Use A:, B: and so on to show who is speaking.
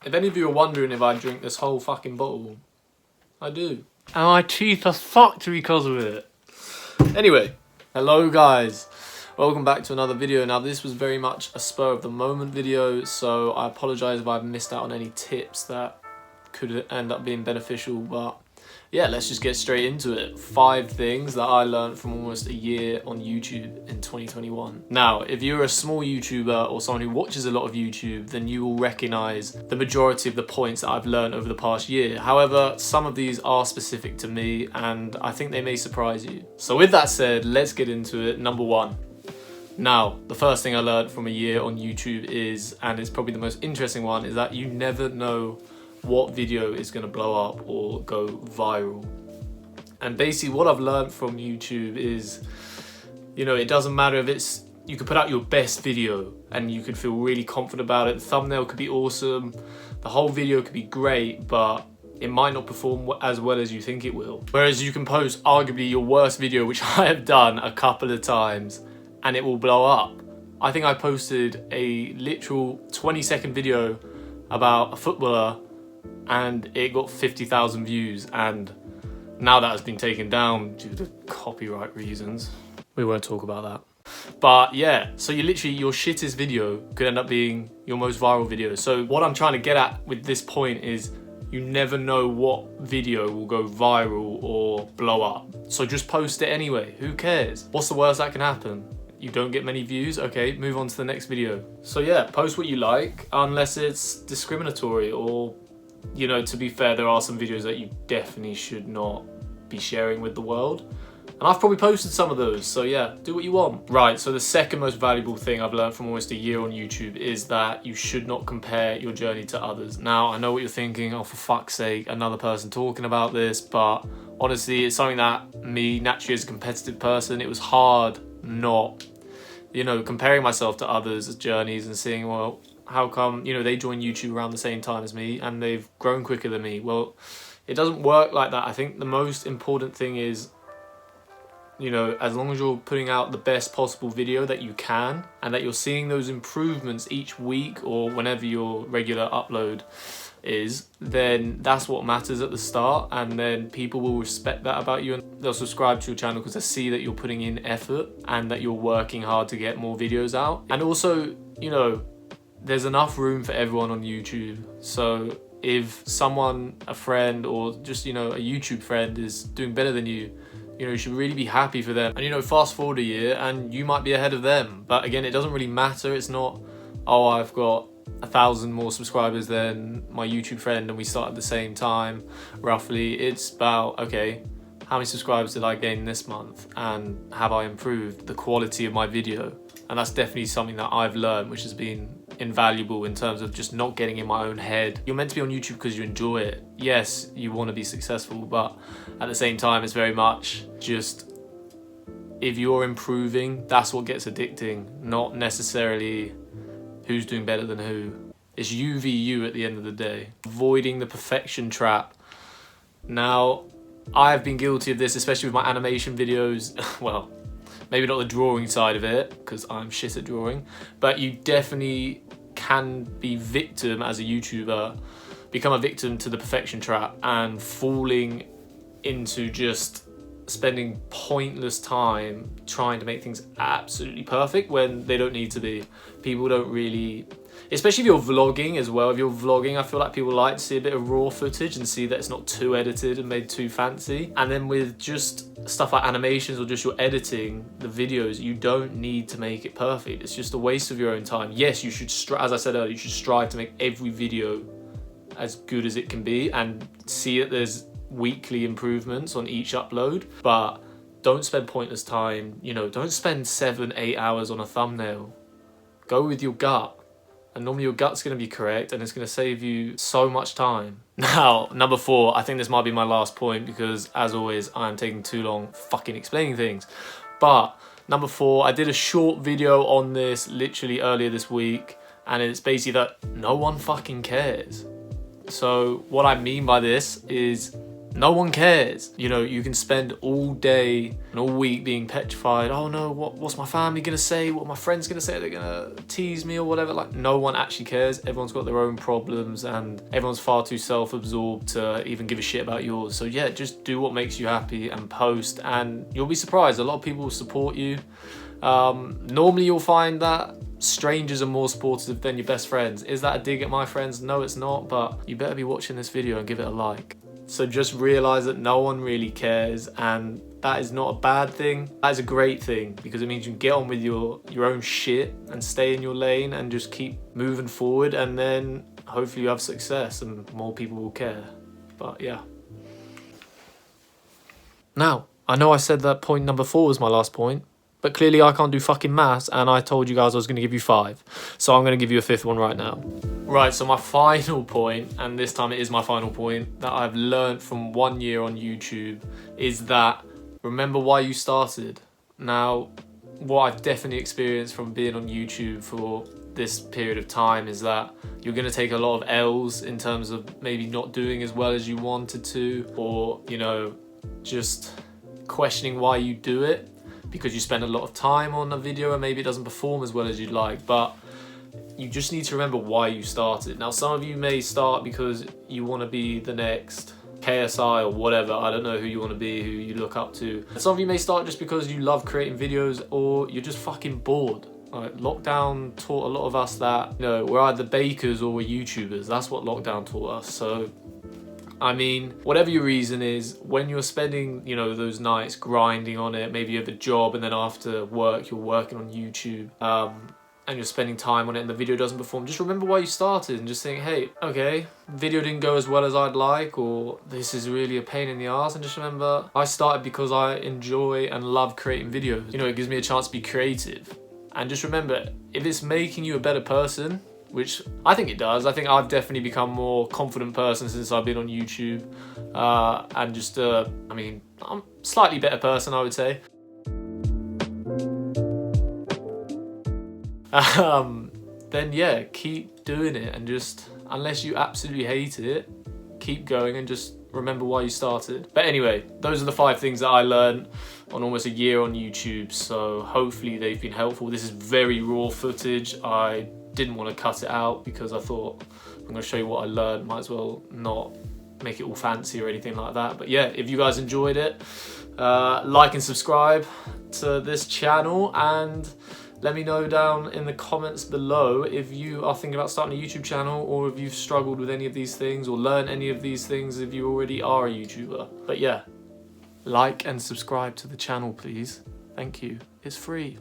A: If any of you are wondering if I drink this whole fucking bottle, I do.
B: And my teeth are fucked because of it.
A: Anyway, hello guys. Welcome back to another video. Now this was very much a spur of the moment video, so I apologise if I've missed out on any tips that could end up being beneficial, but yeah, let's just get straight into it. 5 things that I learned from almost a year on YouTube in 2021. Now, if you're a small YouTuber or someone who watches a lot of YouTube, then you will recognise the majority of the points that I've learned over the past year. However, some of these are specific to me and I think they may surprise you. So with that said, let's get into it. Number 1. Now, the first thing I learned from a year on YouTube is, and it's probably the most interesting one, is that you never know what video is going to blow up or go viral. And basically what I've learned from YouTube is, you know, it doesn't matter if it's, you could put out your best video and you could feel really confident about it. The thumbnail could be awesome, the whole video could be great, but it might not perform as well as you think it will. Whereas you can post arguably your worst video, which I have done a couple of times, and it will blow up. I think I posted a literal 20-second video about a footballer and it got 50,000 views, and now that has been taken down due to copyright reasons. We won't talk about that. But yeah, so you literally, your shittest video could end up being your most viral video. So what I'm trying to get at with this point is you never know what video will go viral or blow up. So just post it anyway, who cares? What's the worst that can happen? You don't get many views, okay, move on to the next video. So yeah, post what you like, unless it's discriminatory or, you know, to be fair, there are some videos that you definitely should not be sharing with the world. And I've probably posted some of those, so yeah, do what you want. Right, so the second most valuable thing I've learned from almost a year on YouTube is that you should not compare your journey to others. Now, I know what you're thinking, oh for fuck's sake, another person talking about this, but honestly, it's something that me, naturally as a competitive person, it was hard not, you know, comparing myself to others' journeys and seeing, well, how come, you know, they joined YouTube around the same time as me and they've grown quicker than me? Well, it doesn't work like that. I think the most important thing is, you know, as long as you're putting out the best possible video that you can and that you're seeing those improvements each week or whenever your regular upload is, then that's what matters at the start, and then people will respect that about you and they'll subscribe to your channel because they see that you're putting in effort and that you're working hard to get more videos out. And also, you know, there's enough room for everyone on YouTube. So if someone, a friend or just, you know, a YouTube friend is doing better than you, you know, you should really be happy for them. And, you know, fast forward a year and you might be ahead of them. But again, it doesn't really matter. It's not, oh, I've got 1,000 more subscribers than my YouTube friend and we started at the same time, roughly. It's about, okay, how many subscribers did I gain this month? And have I improved the quality of my video? And that's definitely something that I've learned, which has been invaluable in terms of just not getting in my own head. You're meant to be on YouTube because you enjoy it. Yes, you want to be successful, but at the same time, it's very much just, if you're improving, that's what gets addicting, not necessarily who's doing better than who. It's you v you at the end of the day. Avoiding the perfection trap. Now, I have been guilty of this, especially with my animation videos. Well, maybe not the drawing side of it, because I'm shit at drawing, but you definitely can be victim as a YouTuber, become a victim to the perfection trap and falling into just spending pointless time trying to make things absolutely perfect when they don't need to be. People don't really, especially if you're vlogging as well. If you're vlogging, I feel like people like to see a bit of raw footage and see that it's not too edited and made too fancy. And then with just stuff like animations or just your editing, the videos, you don't need to make it perfect. It's just a waste of your own time. Yes, you should, as I said earlier, you should strive to make every video as good as it can be and see that there's weekly improvements on each upload, but don't spend pointless time. You know, don't spend 7-8 hours on a thumbnail. Go with your gut, and normally your gut's going to be correct and it's going to save you so much time. Now, number 4, I think this might be my last point because as always I'm taking too long fucking explaining things, but number 4, I did a short video on this literally earlier this week, and it's basically that no one fucking cares. So what I mean by this is, No one cares. You know, you can spend all day and all week being petrified. Oh no, what's my family gonna say? What are my friends gonna say? They're gonna tease me or whatever. Like, no one actually cares. Everyone's got their own problems and everyone's far too self-absorbed to even give a shit about yours. So yeah, just do what makes you happy and post, and you'll be surprised. A lot of people will support you. Normally you'll find that strangers are more supportive than your best friends. Is that a dig at my friends? No, it's not, but you better be watching this video and give it a like. So just realize that no one really cares, and that is not a bad thing. That is a great thing, because it means you can get on with your own shit and stay in your lane and just keep moving forward, and then hopefully you have success and more people will care. But yeah. Now, I know I said that point number 4 was my last point, but clearly I can't do fucking maths, and I told you guys I was going to give you 5. So I'm going to give you a 5th one right now. Right, so my final point, and this time it is my final point, that I've learned from 1 year on YouTube is that remember why you started. Now, what I've definitely experienced from being on YouTube for this period of time is that you're going to take a lot of L's in terms of maybe not doing as well as you wanted to, or, you know, just questioning why you do it, because you spend a lot of time on a video and maybe it doesn't perform as well as you'd like. But you just need to remember why you started. Now, some of you may start because you want to be the next KSI or whatever. I don't know who you want to be, who you look up to. And some of you may start just because you love creating videos, or you're just fucking bored. Like, lockdown taught a lot of us that, you know, we're either bakers or we're YouTubers. That's what lockdown taught us. So I mean, whatever your reason is, when you're spending, you know, those nights grinding on it, maybe you have a job and then after work you're working on YouTube, and you're spending time on it and the video doesn't perform, just remember why you started and just think, hey, okay, video didn't go as well as I'd like, or this is really a pain in the ass, and just remember, I started because I enjoy and love creating videos. You know, it gives me a chance to be creative. And just remember, if it's making you a better person, which I think it does. I think I've definitely become a more confident person since I've been on YouTube. And just, I mean, I'm a slightly better person, I would say. Then yeah, keep doing it, and just, unless you absolutely hate it, keep going and just remember why you started. But anyway, those are the 5 things that I learned on almost a year on YouTube. So hopefully they've been helpful. This is very raw footage. I didn't want to cut it out because I thought, I'm going to show you what I learned, might as well not make it all fancy or anything like that. But yeah, if you guys enjoyed it, like and subscribe to this channel, and let me know down in the comments below if you are thinking about starting a YouTube channel, or if you've struggled with any of these things or learned any of these things if you already are a YouTuber. But yeah, like and subscribe to the channel, please. Thank you. It's free.